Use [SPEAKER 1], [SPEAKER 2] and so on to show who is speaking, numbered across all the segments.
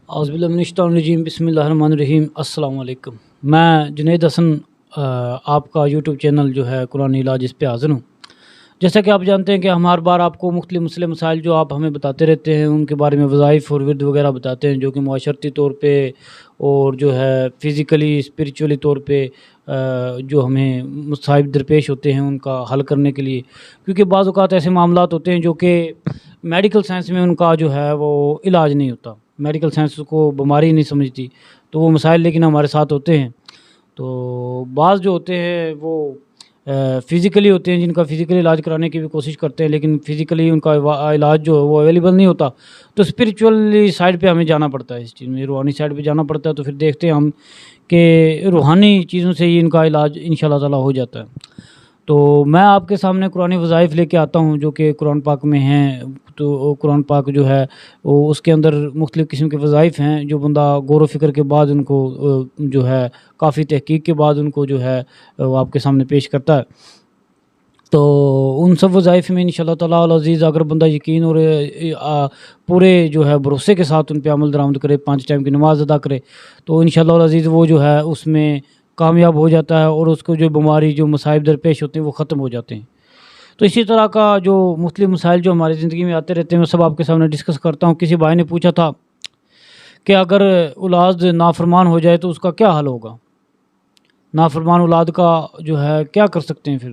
[SPEAKER 1] اعوذ باللہ من الشیطان الرجیم، بسم اللہ الرحمن الرحیم۔ السلام علیکم، میں جنید حسن آپ کا یوٹیوب چینل جو ہے قرآن علاج اس پہ حاضر ہوں۔ جیسا کہ آپ جانتے ہیں کہ ہم ہر بار آپ کو مختلف مسئلے مسائل جو آپ ہمیں بتاتے رہتے ہیں ان کے بارے میں وظائف اور ورد وغیرہ بتاتے ہیں، جو کہ معاشرتی طور پہ اور جو ہے فزیکلی اسپریچولی طور پہ جو ہمیں مصائب درپیش ہوتے ہیں ان کا حل کرنے کے لیے، کیونکہ بعض اوقات ایسے معاملات ہوتے ہیں جو کہ میڈیکل سائنس میں ان کا جو ہے وہ علاج نہیں ہوتا، میڈیکل سائنس کو بیماری نہیں سمجھتی، تو وہ مسائل لیکن ہمارے ساتھ ہوتے ہیں۔ تو بعض جو ہوتے ہیں وہ فزیکلی ہوتے ہیں، جن کا فزیکلی علاج کرانے کی بھی کوشش کرتے ہیں، لیکن فزیکلی ان کا علاج جو ہے وہ اویلیبل نہیں ہوتا، تو اسپریچولی سائڈ پہ ہمیں جانا پڑتا ہے، اس چیز میں روحانی سائڈ پہ جانا پڑتا ہے۔ تو پھر دیکھتے ہیں ہم کہ روحانی چیزوں سے ہی ان کا علاج انشاءاللہ تعالی ہو جاتا ہے۔ تو میں آپ کے سامنے قرآن وظائف لے کے آتا ہوں جو کہ قرآن پاک میں ہیں۔ تو قرآن پاک جو ہے وہ اس کے اندر مختلف قسم کے وظائف ہیں جو بندہ غور و فکر کے بعد ان کو جو ہے کافی تحقیق کے بعد ان کو جو ہے وہ آپ کے سامنے پیش کرتا ہے۔ تو ان سب وظائف میں انشاءاللہ تعالی العزیز اگر بندہ یقین اور پورے جو ہے بھروسے کے ساتھ ان پہ عمل درآمد کرے، 5 ٹائم کی نماز ادا کرے، تو انشاءاللہ العزیز وہ جو ہے اس میں کامیاب ہو جاتا ہے اور اس کو جو بیماری جو مصائب درپیش ہوتے ہیں وہ ختم ہو جاتے ہیں۔ تو اسی طرح کا جو مختلف مسائل جو ہماری زندگی میں آتے رہتے ہیں وہ سب آپ کے سامنے ڈسکس کرتا ہوں۔ کسی بھائی نے پوچھا تھا کہ اگر اولاد نافرمان ہو جائے تو اس کا کیا حل ہوگا، نافرمان اولاد کا جو ہے کیا کر سکتے ہیں پھر؟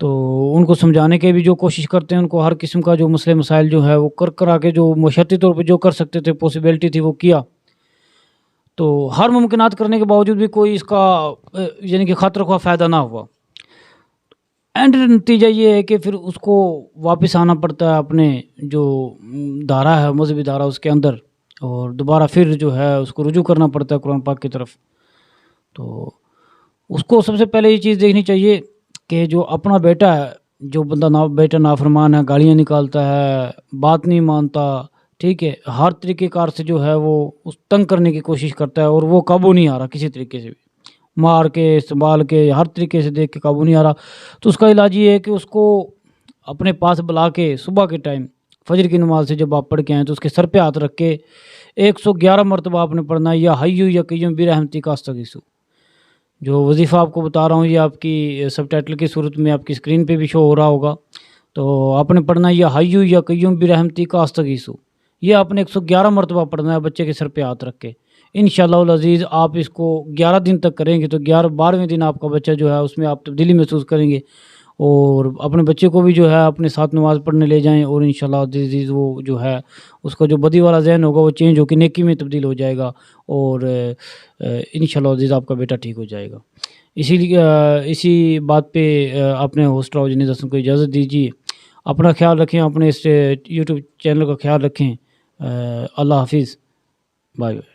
[SPEAKER 1] تو ان کو سمجھانے کے بھی جو کوشش کرتے ہیں، ان کو ہر قسم کا جو مسئلے مسائل جو ہے وہ کر آگے جو معاشرتی طور پہ جو کر سکتے تھے، پاسبلٹی تھی، وہ کیا۔ تو ہر ممکنات کرنے کے باوجود بھی کوئی اس کا یعنی کہ خاطر خواہ فائدہ نہ ہوا۔ اینڈ نتیجہ یہ ہے کہ پھر اس کو واپس آنا پڑتا ہے اپنے جو دھارا ہے، مذہبی دھارا اس کے اندر، اور دوبارہ پھر جو ہے اس کو رجوع کرنا پڑتا ہے قرآن پاک کی طرف۔ تو اس کو سب سے پہلے یہ چیز دیکھنی چاہیے کہ جو اپنا بیٹا ہے، جو بندہ بیٹا نافرمان ہے، گالیاں نکالتا ہے، بات نہیں مانتا، ٹھیک ہے، ہر طریقے کار سے جو ہے وہ اس تنگ کرنے کی کوشش کرتا ہے اور وہ قابو نہیں آ رہا کسی طریقے سے بھی، مار کے استعمال کے ہر طریقے سے دیکھ کے قابو نہیں آ رہا، تو اس کا علاج یہ ہے کہ اس کو اپنے پاس بلا کے صبح کے ٹائم فجر کی نماز سے جب آپ پڑھ کے آئیں تو اس کے سر پہ ہاتھ رکھ کے 111 مرتبہ آپ نے پڑھنا ہے، یا حیّ یا قیوم برحمتک استغیث۔ جو وظیفہ آپ کو بتا رہا ہوں یہ آپ کی سب ٹائٹل کی صورت میں آپ کی اسکرین پہ بھی شو ہو رہا ہوگا، تو آپ نے پڑھنا ہے یا حیّ یا قیوم برحمتک استغیث، یہ آپ نے 111 مرتبہ پڑھنا ہے بچے کے سر پہ ہاتھ رکھ کے۔ انشاءاللہ العزیز آپ اس کو 11 دن تک کریں گے تو 12ویں دن آپ کا بچہ جو ہے اس میں آپ تبدیلی محسوس کریں گے، اور اپنے بچے کو بھی جو ہے اپنے ساتھ نماز پڑھنے لے جائیں، اور انشاءاللہ العزیز وہ جو ہے اس کا جو بدی والا ذہن ہوگا وہ چینج ہو کے نیکی میں تبدیل ہو جائے گا، اور انشاءاللہ العزیز آپ کا بیٹا ٹھیک ہو جائے گا۔ اسی بات پہ اپنے ہوسٹ راؤ جنید حسن کو اجازت دیجیے۔ اپنا خیال رکھیں، اپنے اس یوٹیوب چینل کا خیال رکھیں۔ اللہ حافظ، بائے بائے۔